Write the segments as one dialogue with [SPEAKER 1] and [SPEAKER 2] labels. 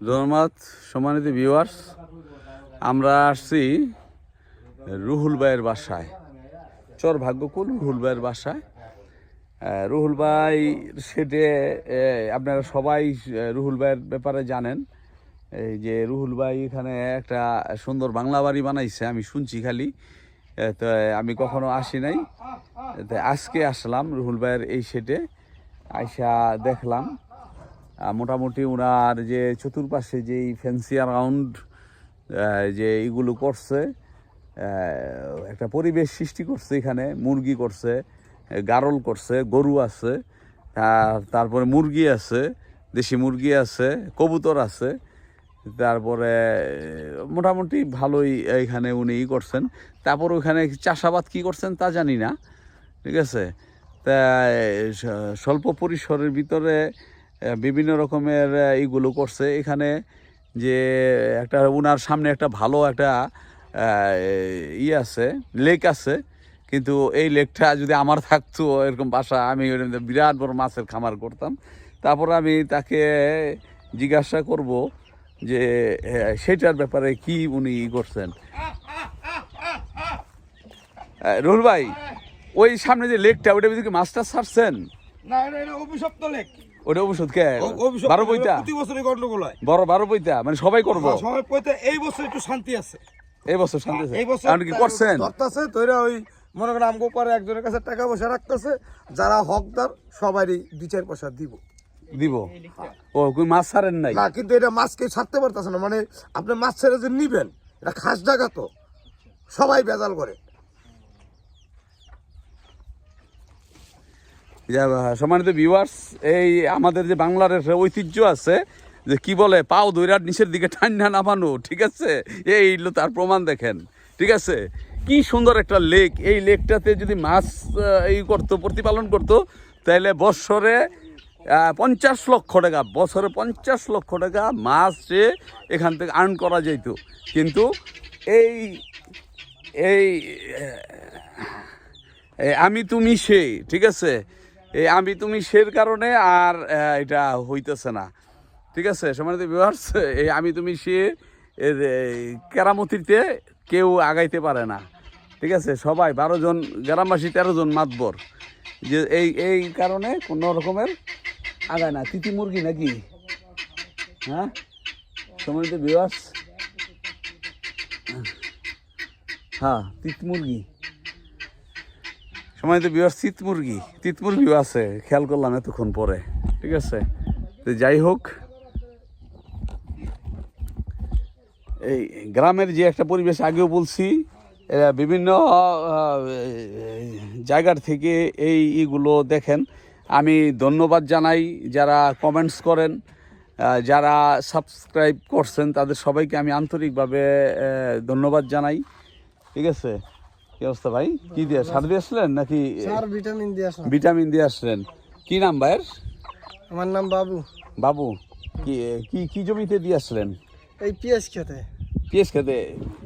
[SPEAKER 1] ধন্যবাদ সম্মানিত ভিউয়ার্স। আমরা আসছি রুহুল ভাইয়ের বাসায়, চর ভাগ্যকুল রুহুল ভাইয়ের বাসায়। রুহুল ভাই সেটে আপনারা সবাই রুহুল ভাইয়ের ব্যাপারে জানেন। এই যে রুহুল ভাই এখানে একটা সুন্দর বাংলা বাড়ি বানাইছে, আমি শুনছি খালি, তো আমি কখনো আসি নাই। তো আজকে আসলাম রুহুল ভাইয়ের এই সেটে, আইসা দেখলাম মোটামুটি ওনার যে চতুর্পাশে যেই ফ্যান্সি রাউন্ড যে এইগুলো করছে, একটা পরিবেশ সৃষ্টি করছে। এখানে মুরগি করছে, গারল করছে, গরু আছে, তারপরে মুরগি আছে, দেশি মুরগি আছে, কবুতর আছে, তারপরে মোটামুটি ভালোই এখানে উনি করছেন। তারপর ওখানে চাষাবাদ কি করছেন তা জানি না, ঠিক আছে। তা স্বল্প পরিসরের ভিতরে বিভিন্ন রকমের এইগুলো করছে। এখানে যে একটা ওনার সামনে একটা ভালো একটা আছে, লেক আছে, কিন্তু এই লেকটা যদি আমার থাকতো এরকম বাসা, আমি বিরাট বড় মাছের খামার করতাম। তারপর আমি তাকে জিজ্ঞাসা করব যে সেটার ব্যাপারে কি উনি করছেন। রুহুল ভাই, ওই সামনে যে লেকটা, ওইটা কি মাছটা ছাড়ছেন?
[SPEAKER 2] না, এটা অভিশপ্ত লেক।
[SPEAKER 1] ওটা ওষুধ কে 12 পয়তা
[SPEAKER 2] প্রতি বছরই গন্ডগোল হয়।
[SPEAKER 1] বড় 12 পয়তা মানে সবাই করবো?
[SPEAKER 2] সবাই পয়তা। এই বছর একটু শান্তি আছে।
[SPEAKER 1] এই বছর শান্তি আছে?
[SPEAKER 2] এই বছর
[SPEAKER 1] আপনি কি করছেন?
[SPEAKER 2] ধরতাছে তোরা ওই মনে করেন আমগো পরে একজনের কাছে টাকা পয়সা রাখতেছে, যারা হকদার সবারই 2-4 পয়সা দিব।
[SPEAKER 1] ও কই মাছ ছাড়েন নাই?
[SPEAKER 2] না, কিন্তু এটা মাছকে ছাড়তে পারতেছে না। মানে আপনি মাছ ছেড়ে যে নিবেন, এটা খাস জায়গা, তো সবাই বেজাল করে।
[SPEAKER 1] সম্মানিত ভিউয়ার্স, এই আমাদের যে বাংলার ঐতিহ্য আছে যে কি বলে, পাও দৈরাট নিচের দিকে ঠান্ডা নামানো, ঠিক আছে, এই তার প্রমাণ দেখেন, ঠিক আছে। কি সুন্দর একটা লেক। এই লেকটাতে যদি মাছ এই করতো, প্রতিপালন করতো, তাহলে বছরে 50 লক্ষ টাকা, বছরে 50 লক্ষ টাকা মাছে এখান থেকে আর্ন করা যেত। কিন্তু এই এই আমি তুমি সেই, ঠিক আছে, এই আমি তুমি সের কারণে আর এটা হইতেছে না, ঠিক আছে। সম্মানিত ভিউয়ার্স, এই আমি তুমি সে এর কেরামতিতে কেউ আগাইতে পারে না, ঠিক আছে। সবাই 12 জন গ্রামবাসী, 13 জন মাতবর, যে এই কারণে কোনো রকমের আগায় না। তিতি মুরগি নাকি? হ্যাঁ সম্মানিত ভিউয়ার্স, হ্যাঁ তিত মুরগি, সম্মানিত ভিউয়ার্স, তিত মুরগিও আছে, খেয়াল করলাম এতক্ষণ পরে, ঠিক আছে। তো যাই হোক, এই গ্রামের যে একটা পরিবেশ, আগেও বলছি, বিভিন্ন জায়গার থেকে এইগুলো দেখেন। আমি ধন্যবাদ জানাই যারা কমেন্টস করেন, যারা সাবস্ক্রাইব করছেন, তাদের সবাইকে আমি আন্তরিকভাবে ধন্যবাদ জানাই, ঠিক আছে। কি অবস্থা ভাই? কি দিয়ে সার দিয়ে আসলেন নাকি?
[SPEAKER 2] ভিটামিন দিয়ে আসলাম।
[SPEAKER 1] ভিটামিন দিয়ে আসলেন। কি নাম ভাইয়ের?
[SPEAKER 2] আমার নাম বাবু।
[SPEAKER 1] বাবু, কি কি কি জমিতে দিয়ে আসলেন?
[SPEAKER 2] এই পেঁয়াজ খেতে।
[SPEAKER 1] পেঁয়াজ খেতে?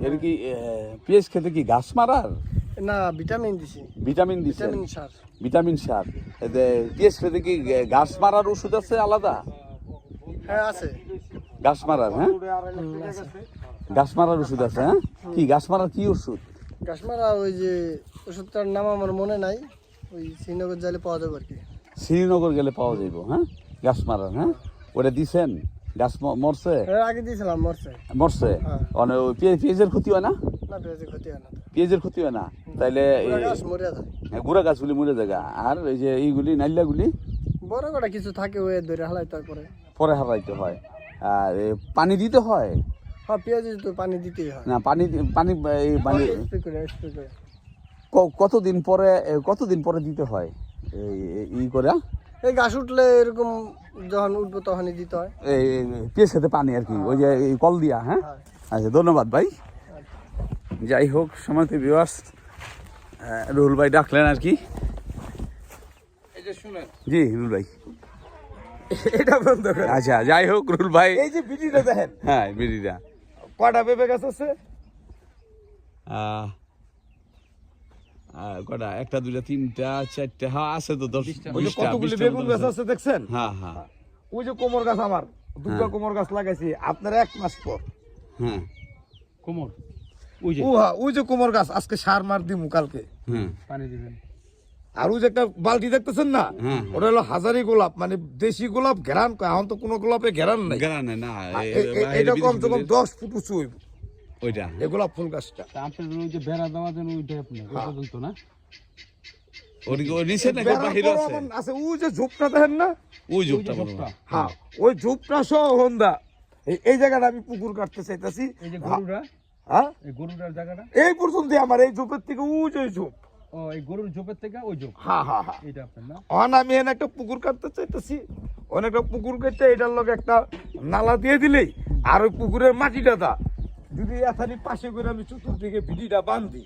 [SPEAKER 1] এর কি পেঁয়াজ খেতে কি ঘাস মারার?
[SPEAKER 2] না, ভিটামিন দিছি।
[SPEAKER 1] ভিটামিন দিছে?
[SPEAKER 2] ভিটামিন সার।
[SPEAKER 1] ভিটামিন সার। পেঁয়াজ খেতে কি ঘাস মারার ওষুধ আছে আলাদা?
[SPEAKER 2] হ্যাঁ আছে।
[SPEAKER 1] ঘাস মারার? হ্যাঁ ঘাস মারার ওষুধ আছে। হ্যাঁ কি ঘাস মারার কি ওষুধ?
[SPEAKER 2] ঘাস মারা ওই যে ওষুধটার নাম আমার মনে নাই, ওই শ্রীনগর যাইলে পাওয়া যাবে আর কি।
[SPEAKER 1] শ্রীনগর গেলে পাওয়া যাইব। হ্যাঁ ঘাস মারার। হ্যাঁ ওটা দিছেন? গাছ মরছে?
[SPEAKER 2] আগে দিয়েছিলাম,
[SPEAKER 1] মরছে। মানে ওই পেঁয়াজের ক্ষতি হয় না?
[SPEAKER 2] না, পেঁয়াজের ক্ষতি হয় না।
[SPEAKER 1] পেঁয়াজের ক্ষতি হয় না? তাইলে গুড়া গাছগুলি মরে যায়। আর এই যে এইগুলি নাইলাগুলি
[SPEAKER 2] বড় কটা কিছু থাকে, ওই ধরে হালাই, তারপরে
[SPEAKER 1] পরে হারাইতে হয়। আর পানি দিতে হয়?
[SPEAKER 2] হ্যাঁ, পেঁয়াজে তো পানি দিতেই হয়।
[SPEAKER 1] না, পানি পানি এই মানে কতদিন পরে দিতে হয় এই করে?
[SPEAKER 2] এই গাছ উঠলে এরকম যখন উঠবো তখনই দিতে হয়।
[SPEAKER 1] এই পেঁয়াজ খেতে পানি আর কি, ওই যে এই কল দিয়া। হ্যাঁ আচ্ছা, ধন্যবাদ ভাই। যাই হোক, সম্মানিত ভিউয়ার্স, রুহুল ভাই ডাকলেন আর কি।
[SPEAKER 2] এই যে শুনেন।
[SPEAKER 1] জি রুহুল ভাই,
[SPEAKER 2] এটা বন্ধ করেন।
[SPEAKER 1] আচ্ছা যাই হোক রুহুল ভাই,
[SPEAKER 2] এই যে বিড়িটা দেখেন।
[SPEAKER 1] হ্যাঁ বিড়িটা
[SPEAKER 2] কয়টা পেঁপে গাছ আছে?
[SPEAKER 1] কটা? একটা, দুইটা, তিনটা, চারটা, হ্যাঁ আছে তো 10-20টা।
[SPEAKER 2] কতগুলি বেগুন গাছ আছে দেখছেন?
[SPEAKER 1] হ্যাঁ হ্যাঁ।
[SPEAKER 2] ওই যে কোমর গাছ আমার, দুটো কোমর গাছ লাগাইছি আপনার 1 মাস পর।
[SPEAKER 1] হ্যাঁ
[SPEAKER 3] কোমর ওই যে
[SPEAKER 2] ওই যে কোমর গাছ আজকে সার মার দিমু কালকে।
[SPEAKER 1] হ্যাঁ
[SPEAKER 3] পানি দিবেন।
[SPEAKER 2] আর ওই যে একটা বালতি দেখতেছেন না,
[SPEAKER 1] হ্যাঁ।
[SPEAKER 2] ওটা হলো হাজারি গোলাপ, মানে দেশি গোলাপ ঘেরান কয়, এখন তো কোনো গোলাপে ঘেরান নাই।
[SPEAKER 1] গ্রানে না
[SPEAKER 2] এটা কমসে কম 10 ফুট উঁচু হইব
[SPEAKER 1] ওইটা
[SPEAKER 2] এই গোলাপ ফুল গাছটা।
[SPEAKER 3] তা আপনার ওই যে বেড়া দেওয়ার জন্য ওইটা আপনি ওই পর্যন্ত না?
[SPEAKER 1] ওর নিচে নাকি
[SPEAKER 2] বেড়ার
[SPEAKER 1] বাহির
[SPEAKER 2] পর
[SPEAKER 1] আছে
[SPEAKER 2] আবার আছে ওই যে ঝোপটা দেখেন না,
[SPEAKER 1] ওই যুগটা বড়
[SPEAKER 3] ঝোপটা।
[SPEAKER 2] হ্যাঁ ওই ঝোপটা সহ হন্দা এই জায়গাটা আমি পুকুর কাটতে চাইতেছি।
[SPEAKER 3] এই যে গরুরা,
[SPEAKER 2] হ্যাঁ
[SPEAKER 3] এই গরুটার জায়গাটা,
[SPEAKER 2] এই পর্যন্ত আমার এই ঝোপের থেকে ওই যে ঝোপ।
[SPEAKER 3] ও এই গরুর ঝোপের থেকে ওই ঝোপ,
[SPEAKER 2] হ্যাঁ হ্যাঁ হ্যাঁ।
[SPEAKER 3] এটা আপনার না?
[SPEAKER 2] আমি এখানে একটা পুকুর কাটতে চাইতেছি, অনেকটা পুকুর কেটে এটার লগে একটা নালা দিয়ে দিলেই, আর ওই পুকুরের মাটিটা দা যদি এখানে পাশে করে আমি চতুর্দিকে ভিডিটা বান্ধি,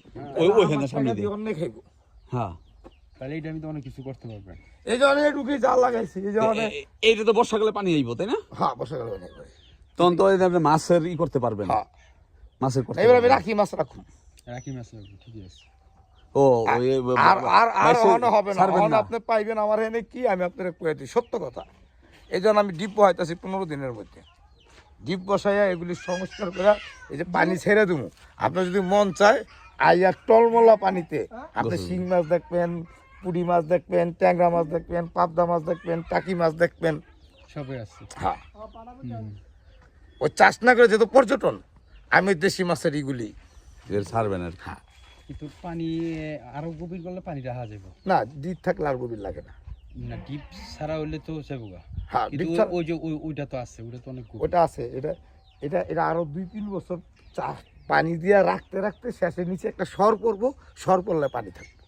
[SPEAKER 1] ওইখানে সামনে দিয়ে
[SPEAKER 2] অনেক খাইব।
[SPEAKER 1] হ্যাঁ
[SPEAKER 3] তাহলে এইটা আমি তো অনেক কিছু করতে পারবেন।
[SPEAKER 2] এই যে অনেক ঢুকে জাল লাগাইছি, এই যে অনেক,
[SPEAKER 1] এইটা তো বর্ষাকালে পানি আইব তাই না?
[SPEAKER 2] হ্যাঁ বর্ষাকালে অনেক হয়।
[SPEAKER 1] তখন তো এই যে আপনি মাছের ই করতে পারবেন,
[SPEAKER 2] হ্যাঁ
[SPEAKER 1] মাছের করতে
[SPEAKER 2] এবার আমি
[SPEAKER 1] পারবেন।
[SPEAKER 2] রাখি মাছ রাখুন।
[SPEAKER 3] রাখি মাছ লাগবে, ঠিকই আছে।
[SPEAKER 1] ও ওই
[SPEAKER 2] আর আর আর
[SPEAKER 1] বাইশে
[SPEAKER 2] অন হবে না,
[SPEAKER 1] ছাড়বেন
[SPEAKER 2] অন আপনি পাইবেন আমার এনে কি, আমি আপনার কয়ে দিই সত্য কথা। এই জন্য আমি ডিপ বসাইতেছি 15 দিনের মধ্যে, ডিপ বসাইয়া এগুলি সংস্কার করে এই যে পানি ছেড়ে দেবো। আপনার যদি মন চায় আইয়া টলমলা পানিতে আপনি শিং মাছ দেখবেন, পুঁটি মাছ দেখবেন, ট্যাংরা মাছ দেখবেন, পাবদা মাছ দেখবেন, টাকি মাছ দেখবেন।
[SPEAKER 3] সবে আছে।
[SPEAKER 2] হ্যাঁ
[SPEAKER 3] হুম।
[SPEAKER 2] ওই চাষ না করে যেহেতু পর্যটন, আমি দেশি মাছের এগুলি
[SPEAKER 1] ছাড়বেন আর কি।
[SPEAKER 3] কিন্তু পানি আরো গভীর করলে পানি রাখা যাবে
[SPEAKER 2] না, ডিপ থাকলে আর গভীর লাগে না।
[SPEAKER 3] না, ডিপ ছাড়া হইলে তো যাবো।
[SPEAKER 2] হ্যাঁ
[SPEAKER 3] কিন্তু
[SPEAKER 2] ডিপ ছাড়া-
[SPEAKER 3] ওই যে ওইটা তো আছে, ওইটা তো অনেক গভীর।
[SPEAKER 2] ওটা আছে, এটা এটা এটা আরো 2-3 বছর পানি দিয়া রাখতে রাখতে শেষে নিচে একটা সর পড়বো, সর পড়লে পানি থাকবে।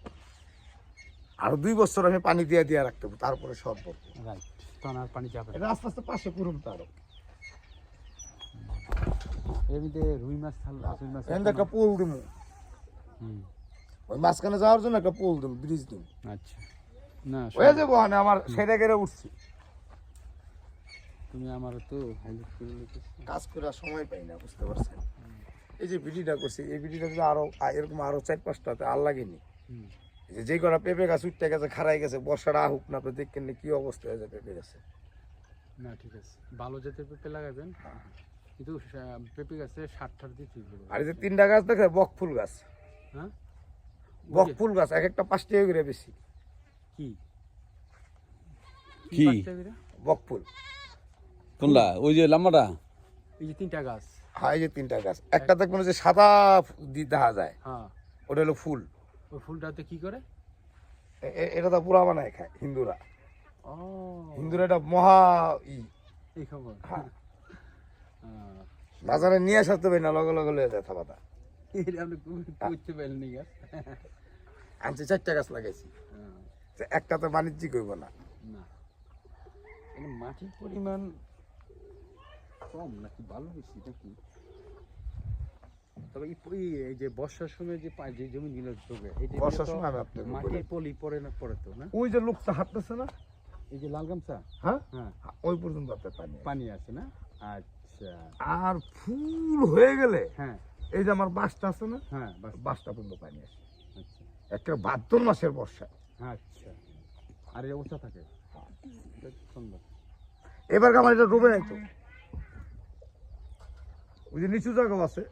[SPEAKER 2] আরো 2 বছর আমি পানি দিয়া দিয়া রাখতে হবে, তারপরে সর পড়বো।
[SPEAKER 3] রাইট, তখন আর পানি যাবে না।
[SPEAKER 2] এটা আস্তে আস্তে পাশে করুন তো আরো।
[SPEAKER 3] এমনিতে রুই মাছ, রুই মাছ
[SPEAKER 2] এখানে একটা পোল দিব,
[SPEAKER 3] হুম,
[SPEAKER 2] ওই মাঝখানে যাওয়ার জন্য একটা পোল দিব, ব্রিজ দিব।
[SPEAKER 3] আচ্ছা। না
[SPEAKER 2] হয়ে যাবো, মানে আমার সেটা কেটে উঠছি,
[SPEAKER 3] তুমি আমার তো হেল্প করে নিতেছো।
[SPEAKER 2] কাজ করে আর সময় পাই না, বুঝতে পারছেন। এই যে ভিডিওটা করছি, এই ভিডিওটা যদি আরো এরকম আরো 4-5টাতে আর লাগেনি,
[SPEAKER 3] হুম।
[SPEAKER 2] যে কটা পেঁপে গাছ উঠতে গেছে, খারাই গেছে, বর্ষাটা আহুক না, আপনি দেখেন না কি অবস্থা হয়ে যায় পেঁপে গাছে।
[SPEAKER 3] না ঠিক আছে, ভালো জাতের পেঁপে লাগাবেন, কিন্তু পেঁপে গাছে সার টার দিয়ে ঠিক হবে।
[SPEAKER 2] আর এই যে 3টা গাছ দেখে বক ফুল গাছ,
[SPEAKER 3] হ্যাঁ,
[SPEAKER 2] বক ফুল গাছ এক একটা 5 টাকা করে বেশি।
[SPEAKER 3] কি
[SPEAKER 1] কি?
[SPEAKER 3] পাঁচটা করে?
[SPEAKER 2] বক ফুল,
[SPEAKER 1] কোনটা? ওই যে লম্বাটা?
[SPEAKER 3] এই যে 3টা গাছ।
[SPEAKER 2] হ্যাঁ এই যে 3টা গাছ, একটা দেখবেন যে সাদা দেখা যায়,
[SPEAKER 3] হ্যাঁ,
[SPEAKER 2] ওটা হলো ফুল।
[SPEAKER 3] ওই ফুলটাতে কি করে?
[SPEAKER 2] এটা তো পুরা বানায় খায় হিন্দুরা,
[SPEAKER 3] ও,
[SPEAKER 2] হিন্দুরা এটা মহা
[SPEAKER 3] এই খবর।
[SPEAKER 2] হ্যাঁ।
[SPEAKER 3] হ্যাঁ,
[SPEAKER 2] বাজারে নিয়ে আসতে হবে না, লগে লগে লয়ে যায় থাবাটা।
[SPEAKER 3] এটা আপনি করতে পারেননি গাছ।
[SPEAKER 2] আনছি 4টা গাছ লাগাইছি,
[SPEAKER 3] হ্যাঁ,
[SPEAKER 2] যে একটাতে বাণিজ্যিক হইব না।
[SPEAKER 3] না, এখানে মাটির পরিমাণ কম নাকি ভালো বেশি নাকি? তবে এই যে বর্ষার সময় যে যে জমিগুলো ডুবে, এটা
[SPEAKER 2] বর্ষার সময় আমি আপনাকে
[SPEAKER 3] মাটির পলি পড়ে না, পড়ে তো না?
[SPEAKER 2] ওই যে লোকটা হাঁটতেছে না,
[SPEAKER 3] এই যে লাল গামছা,
[SPEAKER 2] হ্যাঁ
[SPEAKER 3] হ্যাঁ,
[SPEAKER 2] ওই পর্যন্ত আপনার পানি আছে।
[SPEAKER 3] পানি আছে না? আচ্ছা,
[SPEAKER 2] আর ফুল হয়ে গেলে
[SPEAKER 3] হ্যাঁ
[SPEAKER 2] এই যে আমার বাসটা আছে না,
[SPEAKER 3] হ্যাঁ, বাস,
[SPEAKER 2] বাসটা পর্যন্ত পানি আসে,
[SPEAKER 3] আচ্ছা
[SPEAKER 2] একটা ভাদ্র মাসের বর্ষা।
[SPEAKER 3] আচ্ছা। আর এই অবস্থা থাকে, এটা তো সুন্দর।
[SPEAKER 2] এবার আমার এটা ডুবে নাই তো, ওই যে নিচু জায়গাও আছে,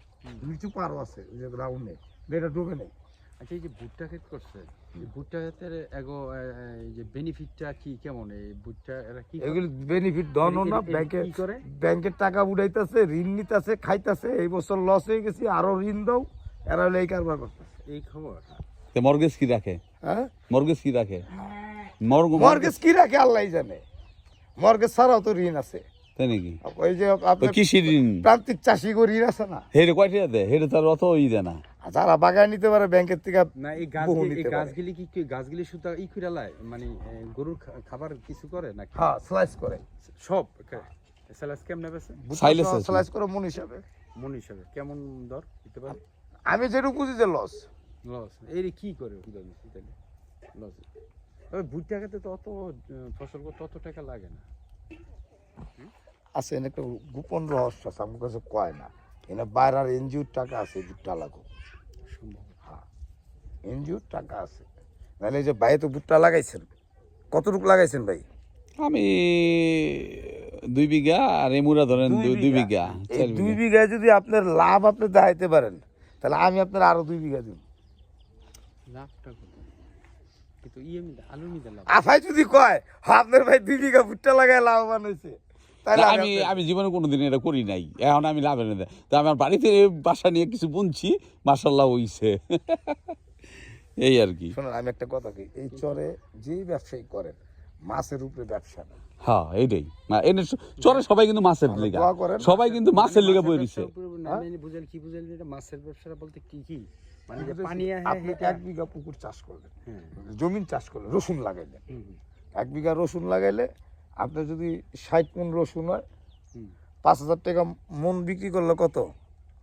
[SPEAKER 2] নিচু পারও আছে, ওই যে রাউন্ডে, এটা ডুবে নেই।
[SPEAKER 3] আচ্ছা, এই যে ভুট্টা ক্ষেত করছে, এই ভুট্টা ক্ষেতের এই যে বেনিফিটটা কি, কেমন এই ভুট্টা এরা কি করে?
[SPEAKER 2] এগুলি বেনিফিট দনও না,
[SPEAKER 3] এরা
[SPEAKER 2] ব্যাংকে
[SPEAKER 3] কি করে?
[SPEAKER 2] ব্যাংকের টাকা উঠাইতেছে, ঋণ নিতেছে, খাইতেছে, এই বছর লস হয়ে গেছি, আরো ঋণ দাও, এরা হলে এই কারবার করতেছে।
[SPEAKER 3] এই খবর।
[SPEAKER 1] মর্গেজ কি রাখে?
[SPEAKER 2] হ্যাঁ
[SPEAKER 1] মর্গেজ কি রাখে?
[SPEAKER 2] মর্গেজ কি রাখে আল্লাহ জানে, মর্গেজ ছাড়াও তো ঋণ আছে।
[SPEAKER 1] তাই নাকি?
[SPEAKER 2] ওই যে
[SPEAKER 1] ওই
[SPEAKER 2] আপনার
[SPEAKER 1] কৃষি ঋণ
[SPEAKER 2] প্রান্তিক চাষি গো ঋণ আছে না,
[SPEAKER 1] হেরে কয়টা দেয়? হেরে তার অত ই দেয় না।
[SPEAKER 2] যারা বাগান নিতে পারে ব্যাংকের থেকে
[SPEAKER 3] না, এই
[SPEAKER 2] বহু
[SPEAKER 3] গাছগুলি, এই
[SPEAKER 2] নিতে পারে।
[SPEAKER 3] গাছগুলি কি গাছগুলি শুধু ই করে লাই, মানে গরুর খাবার কিছু করে নাকি?
[SPEAKER 2] হ্যাঁ স্লাইস করে,
[SPEAKER 3] সব স্যালাস কেমন বেছে?
[SPEAKER 1] সাইলেস আছে।
[SPEAKER 2] স্লাইস করে মন হিসাবে।
[SPEAKER 3] মন হিসাবে কেমন দর দিতে পারে?
[SPEAKER 2] আমি যেটুকু বুঝি যে লস,
[SPEAKER 3] লস এই কি করে লস? তবে ভুট্টা খেতে তো অত ফসল করতে অত টাকা লাগে না।
[SPEAKER 2] আছে এনে একটা গোপন রহস্য আছে, আমার কাছে কয় না, এনে বাইরের এনজিওর টাকা আছে, ভুট্টা লাগো।
[SPEAKER 3] সম্ভব।
[SPEAKER 2] হ্যাঁ এনজিওর টাকা আছে, নাহলে এই যে ভাই তো ভুট্টা লাগাইছেন, কতটুকু লাগাইছেন ভাই?
[SPEAKER 1] আমি 2 বিঘা আর এমুরা ধরেন 2 বিঘা
[SPEAKER 2] এই 2 বিঘায় যদি আপনার লাভ আপনি দেখাইতে পারেন তাহলে আমি আপনার আরো 2 বিঘা দিব।
[SPEAKER 3] লাভটা কোথায়? কিন্তু ইএমআই আলু নিতে লাভ।
[SPEAKER 2] আফাই যদি কয় আপনার ভাই 2 বিঘা ভুট্টা লাগায় লাভবান হয়েছে তাহলে
[SPEAKER 1] আমি জীবনে কোনোদিন এটা করি নাই, এখন আমি লাভ এনে দেয় তো আমার বাড়িতে বাসা নিয়ে কিছু বুনছি, মাশাল্লাহ হইছে। এই আর কি।
[SPEAKER 2] শোনেন আমি একটা কথা কি, এই চরে যেই ব্যবসায়ী করেন মাছের উপরে ব্যবসা না।
[SPEAKER 1] হ্যাঁ এইটাই এনে চরে সবাই কিন্তু মাছের লিগা,
[SPEAKER 2] দোয়া করেন।
[SPEAKER 1] সবাই কিন্তু মাছের লিগা বই দিছে।
[SPEAKER 3] বুঝেন কি বুঝেন এটা মাছের ব্যবসাটা বলতে কি কি মানে যে পানি
[SPEAKER 2] আপনি 1 বিঘা পুকুর চাষ করলেন, জমিন চাষ করলেন, রসুন লাগাইলেন, 1 বিঘা রসুন লাগাইলে আপনার যদি 60 মণ রসুন হয় 5,000 টাকা মন বিক্রি করলে কত?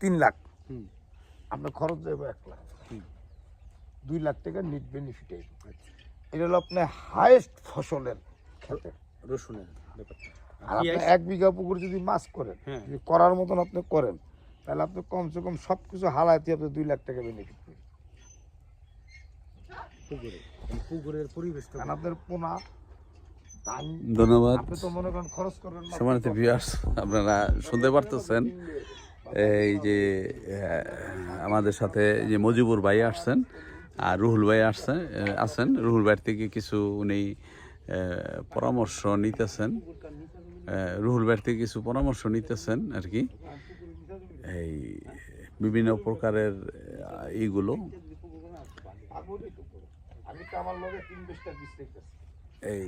[SPEAKER 2] 3 লাখ। আপনার খরচ যাবে 1 লাখ, 2 লাখ টাকা নেট বেনিফিট আসবে। এটা হলো আপনার হাইয়েস্ট ফসলের ক্ষেত্রে
[SPEAKER 3] রসুনের ব্যাপারটা।
[SPEAKER 2] আর আপনি 1 বিঘা পুকুর যদি মাছ করেন, যদি করার মতন আপনি করেন তাহলে আপনি কমসে কম সবকিছু হালাইতে আপনি 2 লাখ টাকা বেনিফিট পাবেন।
[SPEAKER 3] পুকুরের পরিবেশটা
[SPEAKER 2] কারণ আপনার পোনা ধান
[SPEAKER 1] ধন্যবাদ।
[SPEAKER 2] আপনি তো মনে করেন খরচ করবেন না।
[SPEAKER 1] সম্মানিত ভিউয়ার্স, আপনারা শুনতে পারতেছেন এই যে আমাদের সাথে যে মজিবুর ভাই আসছেন আর রুহুল ভাই আছেন। রুহুল ভাইয়ের থেকে কিছু উনি পরামর্শ নিতেছেন, রুহুল ভাইয়ের থেকে কিছু পরামর্শ নিতেছেন আর কি, এই বিভিন্ন প্রকারের এইগুলো
[SPEAKER 2] আমি তো আমার লগে 3 বস্তা বীজ দেখতেছি।
[SPEAKER 1] এই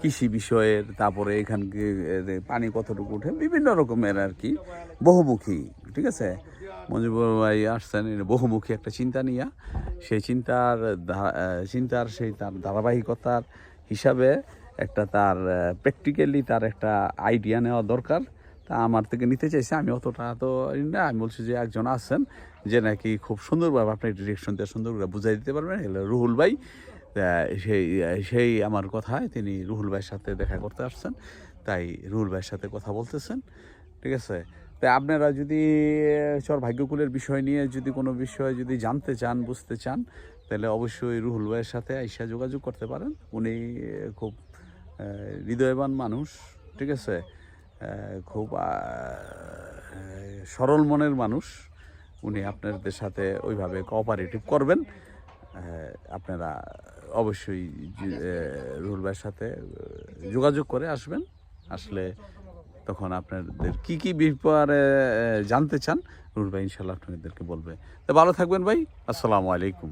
[SPEAKER 1] কৃষি বিষয়ের, তারপরে এখানকে পানি কতটুকু উঠে, বিভিন্ন রকমের আর কি, বহুমুখী। ঠিক আছে, মজিবুর ভাই আসছেন বহুমুখী একটা চিন্তা নিয়ে, সেই চিন্তার সেই তার ধারাবাহিকতার হিসাবে একটা তার প্র্যাকটিক্যালি তার একটা আইডিয়া নেওয়া দরকার। তা আমার থেকে নিতে চাইছে, আমি অতটা তো না, আমি বলছি যে একজন আছেন যে নাকি খুব সুন্দরভাবে আপনার ডিরেকশন দিয়ে সুন্দর করে বুঝাই দিতে পারবেন, এগুলো রুহুল ভাই। সেই আমার কথায় তিনি রুহুল ভাইয়ের সাথে দেখা করতে আসছেন, তাই রুহুল ভাইয়ের সাথে কথা বলতেছেন। ঠিক আছে, তাই আপনারা যদি চর ভাগ্যকুলের বিষয় নিয়ে যদি কোনো বিষয় যদি জানতে চান, বুঝতে চান, তাহলে অবশ্যই রুহুল ভাইয়ের সাথে আইসা যোগাযোগ করতে পারেন। উনি খুব হৃদয়বান মানুষ। ঠিক আছে, খুব সরল মনের মানুষ। উনি আপনাদের সাথে ওইভাবে কোঅপারেটিভ করবেন। আপনারা অবশ্যই রুহুল ভাইয়ের সাথে যোগাযোগ করে আসবেন। আসলে তখন আপনাদের কি কি ব্যাপারে জানতে চান, রুহুল ভাই ইনশাল্লাহ আপনাদেরকে বলবে। তো ভালো থাকবেন ভাই, আসসালামু আলাইকুম।